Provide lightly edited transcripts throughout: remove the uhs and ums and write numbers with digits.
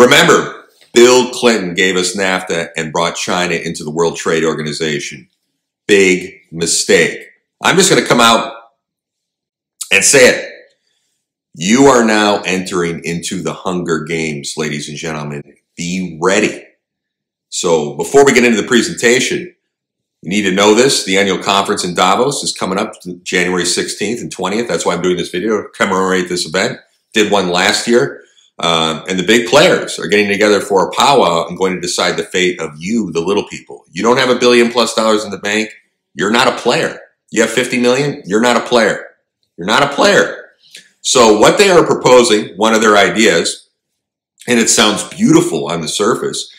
Remember, Bill Clinton gave us NAFTA and brought China into the World Trade Organization. Big mistake. I'm just going to come out and say it. You are now entering into the Hunger Games, ladies and gentlemen. Be ready. So before we get into the presentation, you need to know this. The annual conference in Davos is coming up January 16th and 20th. That's why I'm doing this video to commemorate this event. Did one last year. And the big players are getting together for a powwow and going to decide the fate of you, the little people. You don't have $1 billion+ in the bank. You're not a player. You have 50 million. You're not a player. You're not a player. So what they are proposing, one of their ideas, and it sounds beautiful on the surface,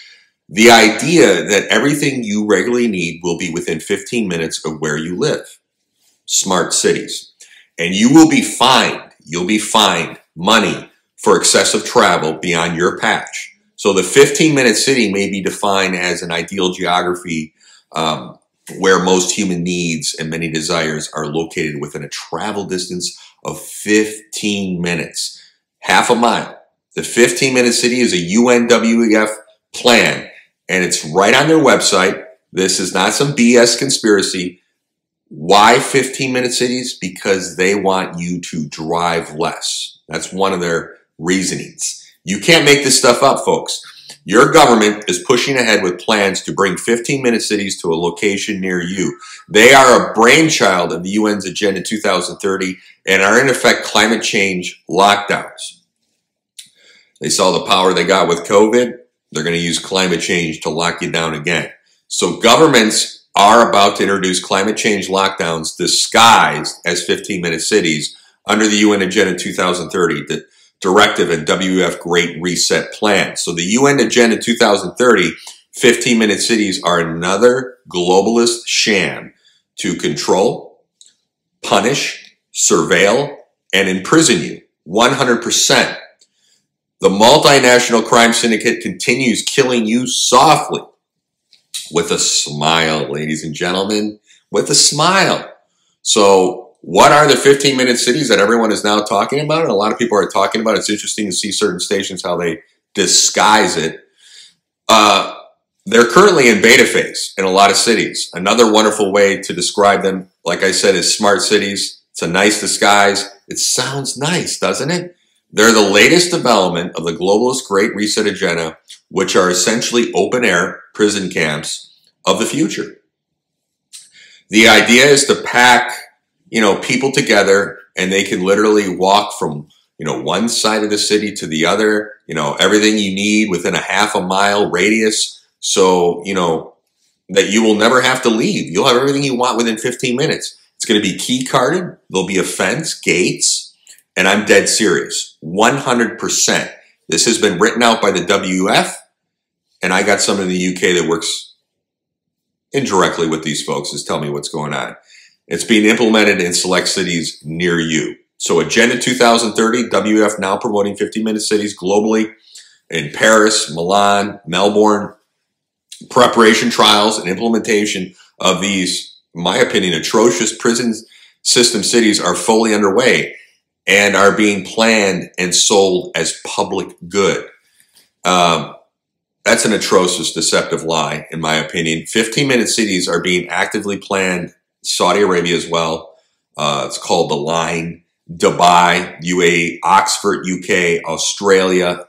the idea that everything you regularly need will be within 15 minutes of where you live. Smart cities. And you will be fined. You'll be fined money for excessive travel beyond your patch. So the 15-minute city may be defined as an ideal geography where most human needs and many desires are located within a travel distance of 15 minutes, half a mile. The 15-minute city is a UNWEF plan, and it's right on their website. This is not some BS conspiracy. Why 15-minute cities? Because they want you to drive less. That's one of their reasonings. You can't make this stuff up, folks. Your government is pushing ahead with plans to bring 15-minute cities to a location near you. They are a brainchild of the UN's Agenda 2030 and are in effect climate change lockdowns. They saw the power they got with COVID. They're going to use climate change to lock you down again. So governments are about to introduce climate change lockdowns disguised as 15-minute cities under the UN Agenda 2030, the Directive and WEF Great Reset Plan. So the UN Agenda 2030, 15-minute cities are another globalist sham to control, punish, surveil, and imprison you 100%. The multinational crime syndicate continues killing you softly with a smile, ladies and gentlemen, with a smile. So what are the 15-minute cities that everyone is now talking about? And a lot of people are talking about. It's interesting to see certain stations, how they disguise it. They're currently in beta phase in a lot of cities. Another wonderful way to describe them, like I said, is smart cities. It's a nice disguise. It sounds nice, doesn't it? They're the latest development of the globalist Great Reset agenda, which are essentially open-air prison camps of the future. The idea is to pack people together, and they can literally walk from, one side of the city to the other, everything you need within a half a mile radius. So, that you will never have to leave. You'll have everything you want within 15 minutes. It's going to be key carded. There'll be a fence, gates, and I'm dead serious. 100%. This has been written out by the WF, and I got someone in the UK that works indirectly with these folks is telling me what's going on. It's being implemented in select cities near you. So Agenda 2030, WF now promoting 15-minute cities globally in Paris, Milan, Melbourne. Preparation trials and implementation of these, in my opinion, atrocious prison system cities are fully underway and are being planned and sold as public good. That's an atrocious, deceptive lie, in my opinion. 15-minute cities are being actively planned. Saudi Arabia as well. It's called The Line. Dubai, UAE, Oxford, UK, Australia,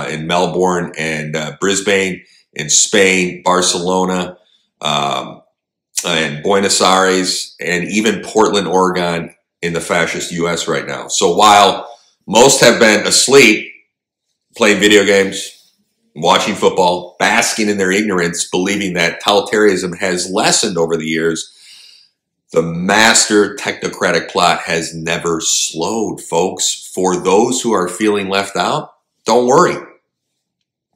in Melbourne and Brisbane, in Spain, Barcelona, and Buenos Aires, and even Portland, Oregon in the fascist US right now. So while most have been asleep, playing video games, watching football, basking in their ignorance, believing that totalitarianism has lessened over the years, the master technocratic plot has never slowed, folks. For those who are feeling left out, don't worry.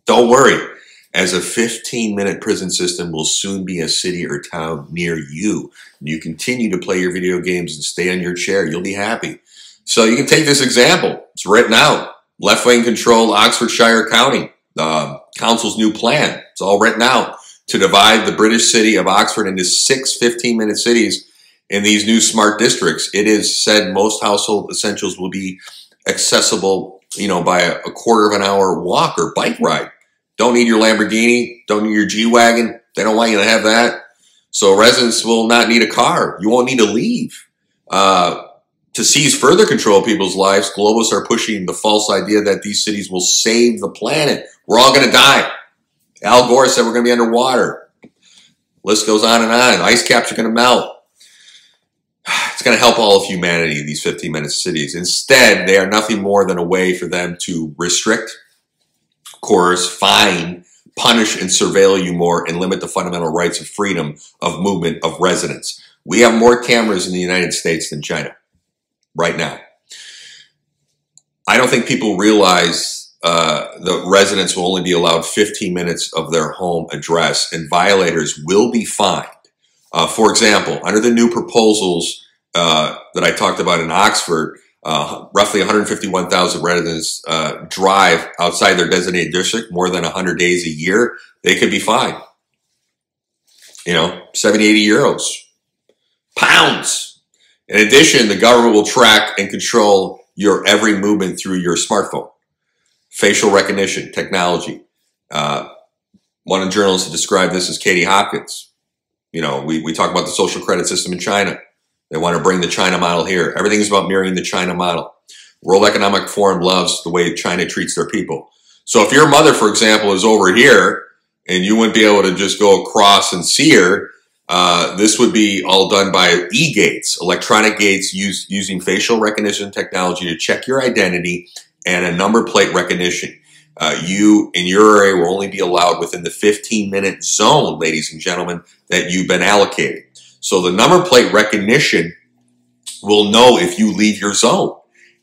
Don't worry. As a 15-minute prison system will soon be a city or town near you. You continue to play your video games and stay on your chair. You'll be happy. So you can take this example. It's written out. Left-wing controlled Oxfordshire County. Council's new plan. It's all written out to divide the British city of Oxford into 6 15-minute cities in these new smart districts. It is said most household essentials will be accessible by a quarter of an hour walk or bike ride. Don't need your Lamborghini. Don't need your G-Wagon. They don't want you to have that. So residents will not need a car. You won't need to leave. To seize further control of people's lives, globalists are pushing the false idea that these cities will save the planet. We're all going to die. Al Gore said we're going to be underwater. List goes on and on. Ice caps are going to melt. It's going to help all of humanity, these 15-minute cities. Instead, they are nothing more than a way for them to restrict, coerce, fine, punish, and surveil you more and limit the fundamental rights of freedom of movement of residents. We have more cameras in the United States than China right now. I don't think people realize the residents will only be allowed 15 minutes of their home address, and violators will be fined. For example, under the new proposals that I talked about in Oxford, roughly 151,000 residents drive outside their designated district more than 100 days a year. They could be fined, 70, 80 euros, pounds. In addition, the government will track and control your every movement through your smartphone. Facial recognition technology. One of the journalists described this as Katie Hopkins. We talk about the social credit system in China. They want to bring the China model here. Everything is about mirroring the China model. World Economic Forum loves the way China treats their people. So if your mother, for example, is over here and you wouldn't be able to just go across and see her, this would be all done by e-gates, electronic gates using facial recognition technology to check your identity and a number plate recognition. You, in your area, will only be allowed within the 15-minute zone, ladies and gentlemen, that you've been allocated. So the number plate recognition will know if you leave your zone.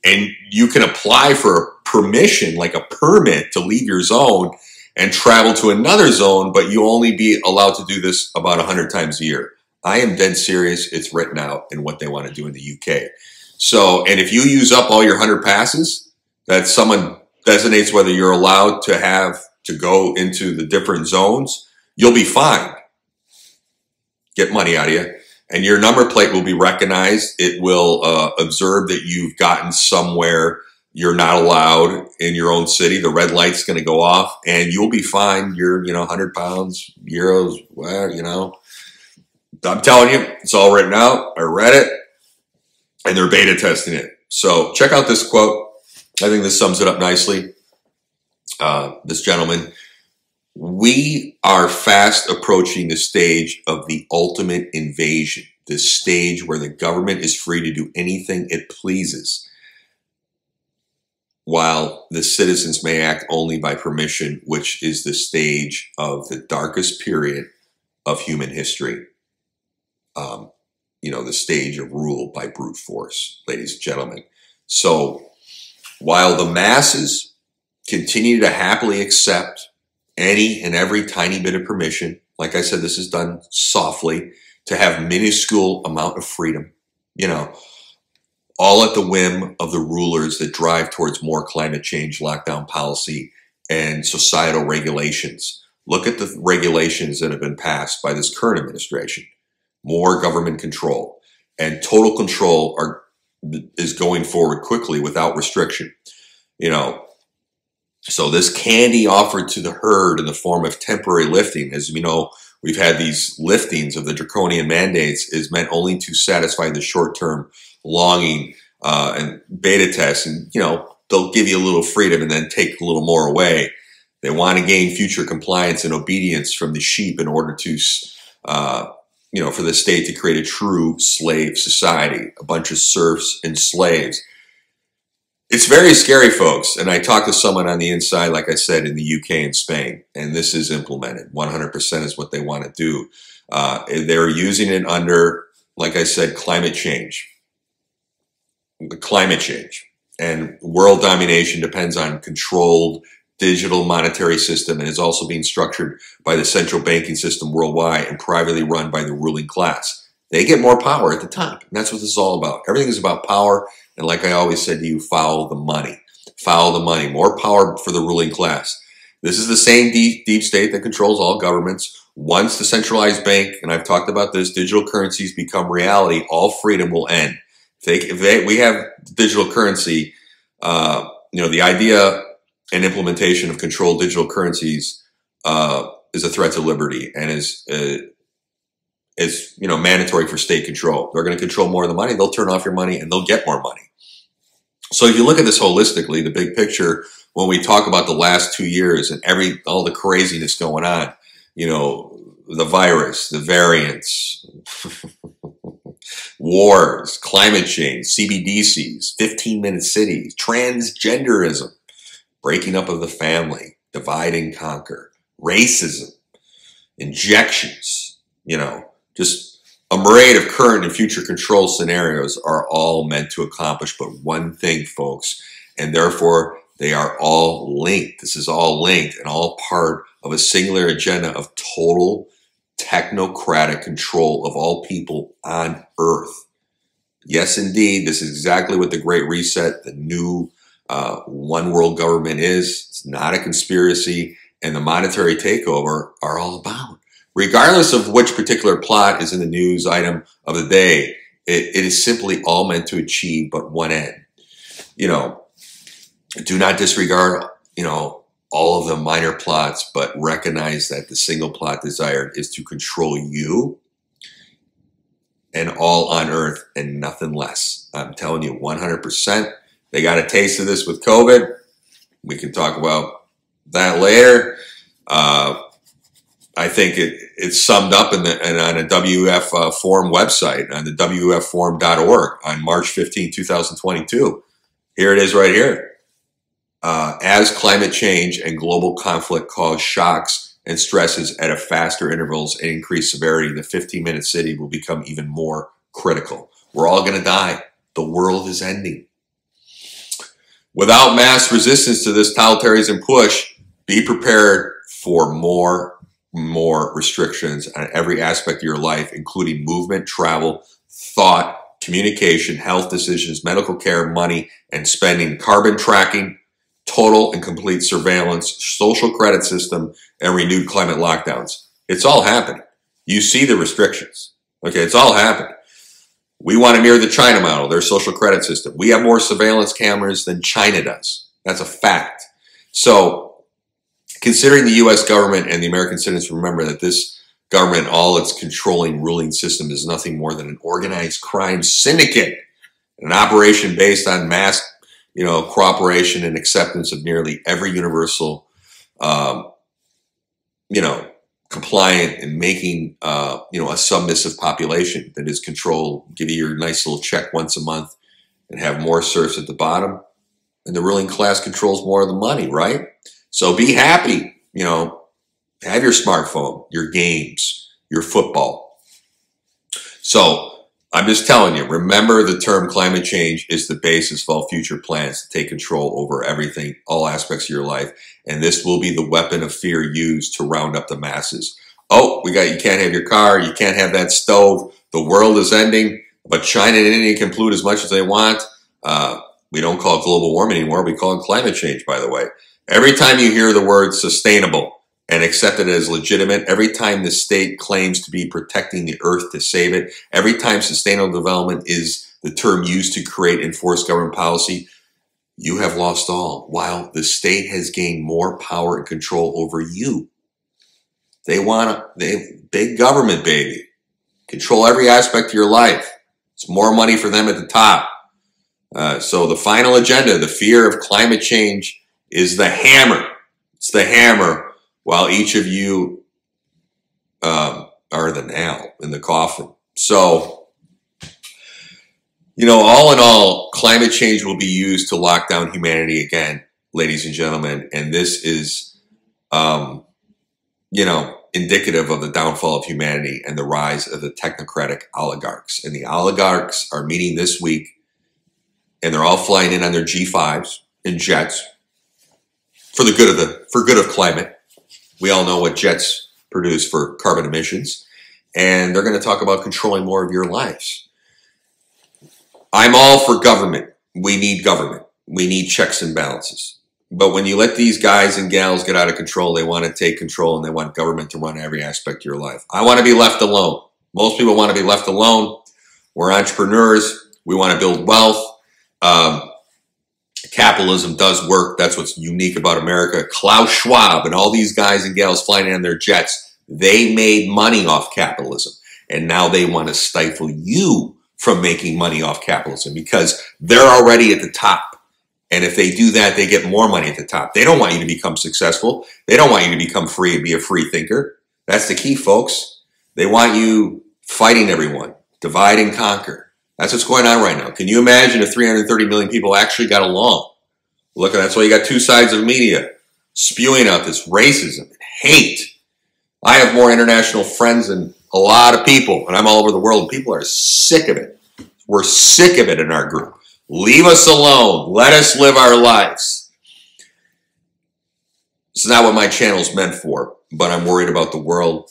And you can apply for a permission, like a permit to leave your zone and travel to another zone, but you only be allowed to do this about 100 times a year. I am dead serious. It's written out in what they want to do in the UK. So, and if you use up all your 100 passes, that someone designates whether you're allowed to have to go into the different zones, you'll be fined. Get money out of you. And your number plate will be recognized. It will observe that you've gotten somewhere you're not allowed in your own city. The red light's going to go off and you'll be fined your, 100 pounds, euros, whatever, I'm telling you, it's all written out. I read it and they're beta testing it. So check out this quote. I think this sums it up nicely. This gentleman, we are fast approaching the stage of the ultimate invasion, this stage where the government is free to do anything it pleases, while the citizens may act only by permission, which is the stage of the darkest period of human history. The stage of rule by brute force, ladies and gentlemen. So while the masses continue to happily accept any and every tiny bit of permission, like I said, this is done softly, to have minuscule amount of freedom, all at the whim of the rulers that drive towards more climate change, lockdown policy, and societal regulations. Look at the regulations that have been passed by this current administration. More government control and total control is going forward quickly without restriction. So this candy offered to the herd in the form of temporary lifting, as we know, we've had these liftings of the draconian mandates, is meant only to satisfy the short-term longing and beta tests. And, they'll give you a little freedom and then take a little more away. They want to gain future compliance and obedience from the sheep in order to, for the state to create a true slave society, a bunch of serfs and slaves. It's very scary, folks. And I talked to someone on the inside, like I said, in the UK and Spain, and this is implemented. 100% is what they want to do. They're using it under, like I said, climate change. Climate change. And world domination depends on controlled digital monetary system and is also being structured by the central banking system worldwide and privately run by the ruling class. They get more power at the top. And that's what this is all about. Everything is about power. And like I always said to you, follow the money. Follow the money. More power for the ruling class. This is the same deep state that controls all governments. Once the centralized bank, and I've talked about this, digital currencies become reality, all freedom will end. If we have digital currency, the idea and implementation of controlled digital currencies is a threat to liberty and is mandatory for state control. They're going to control more of the money. They'll turn off your money and they'll get more money. So if you look at this holistically, the big picture, when we talk about the last 2 years and all the craziness going on, the virus, the variants, wars, climate change, CBDCs, 15-minute cities, transgenderism, breaking up of the family, divide and conquer, racism, injections, just a myriad of current and future control scenarios are all meant to accomplish but one thing, folks, and therefore they are all linked. This is all linked and all part of a singular agenda of total technocratic control of all people on Earth. Yes, indeed, this is exactly what the Great Reset, the new one world government is. It's not a conspiracy, and the monetary takeover are all about. Regardless of which particular plot is in the news item of the day, it is simply all meant to achieve but one end. Do not disregard, all of the minor plots, but recognize that the single plot desired is to control you and all on Earth and nothing less. I'm telling you 100%. They got a taste of this with COVID. We can talk about that later. I think it's summed up on a WF Forum website, on the WFForum.org on March 15, 2022. Here it is right here. As climate change and global conflict cause shocks and stresses at a faster intervals and increased severity, the 15-minute city will become even more critical. We're all going to die. The world is ending. Without mass resistance to this totalitarianism push, be prepared for more restrictions on every aspect of your life, including movement, travel, thought, communication, health decisions, medical care, money, and spending, carbon tracking, total and complete surveillance, social credit system, and renewed climate lockdowns. It's all happening. You see the restrictions. Okay, it's all happening. We want to mirror the China model, their social credit system. We have more surveillance cameras than China does. That's a fact. So, considering the U.S. government and the American citizens, remember that this government, all its controlling, ruling system is nothing more than an organized crime syndicate, an operation based on mass, cooperation and acceptance of nearly every universal, compliant and making, a submissive population that is controlled, give you your nice little check once a month and have more serfs at the bottom. And the ruling class controls more of the money, right? So be happy, have your smartphone, your games, your football. So I'm just telling you, remember the term climate change is the basis of all future plans to take control over everything, all aspects of your life. And this will be the weapon of fear used to round up the masses. Oh, you can't have your car, you can't have that stove, the world is ending, but China and India can pollute as much as they want. We don't call it global warming anymore, we call it climate change, by the way. Every time you hear the word sustainable and accept it as legitimate, every time the state claims to be protecting the earth to save it, every time sustainable development is the term used to create and enforce government policy, you have lost all, while the state has gained more power and control over you. Big government, baby. Control every aspect of your life. It's more money for them at the top. So the final agenda, the fear of climate change, is the hammer. It's the hammer, while each of you are the nail in the coffin. So, all in all, climate change will be used to lock down humanity again, ladies and gentlemen. And this is, indicative of the downfall of humanity and the rise of the technocratic oligarchs. And the oligarchs are meeting this week, and they're all flying in on their G5s and jets for good of climate. We all know what jets produce for carbon emissions, and they're going to talk about controlling more of your lives. I'm all for government. We need government. We need checks and balances. But when you let these guys and gals get out of control, they want to take control and they want government to run every aspect of your life. I want to be left alone. Most people want to be left alone. We're entrepreneurs. We want to build wealth. Capitalism does work. That's what's unique about America. Klaus Schwab and all these guys and gals flying in their jets, they made money off capitalism. And now they want to stifle you from making money off capitalism because they're already at the top. And if they do that, they get more money at the top. They don't want you to become successful. They don't want you to become free and be a free thinker. That's the key, folks. They want you fighting everyone, divide and conquer. That's what's going on right now. Can you imagine if 330 million people actually got along? Look, that's why you got two sides of the media spewing out this racism and hate. I have more international friends than a lot of people, and I'm all over the world, and people are sick of it. We're sick of it in our group. Leave us alone. Let us live our lives. This is not what my channel's meant for, but I'm worried about the world.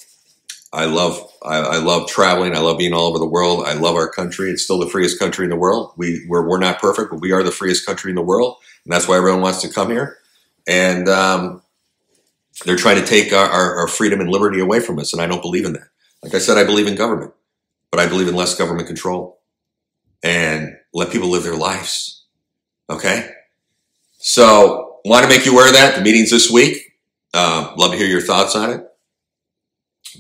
I love traveling. I love being all over the world. I love our country. It's still the freest country in the world. We're not perfect, but we are the freest country in the world. And that's why everyone wants to come here. And they're trying to take our freedom and liberty away from us. And I don't believe in that. Like I said, I believe in government, but I believe in less government control and let people live their lives. Okay? So want to make you aware of that. The meeting's this week. Love to hear your thoughts on it.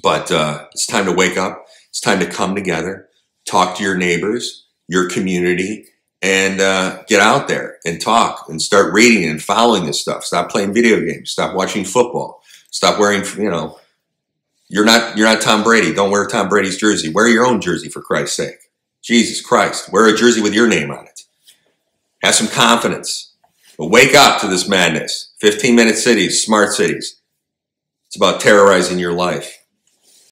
But it's time to wake up. It's time to come together, talk to your neighbors, your community, and get out there and talk and start reading and following this stuff. Stop playing video games. Stop watching football. Stop wearing, you're not Tom Brady. Don't wear Tom Brady's jersey. Wear your own jersey, for Christ's sake. Jesus Christ. Wear a jersey with your name on it. Have some confidence. But wake up to this madness. 15-minute cities, smart cities. It's about terrorizing your life.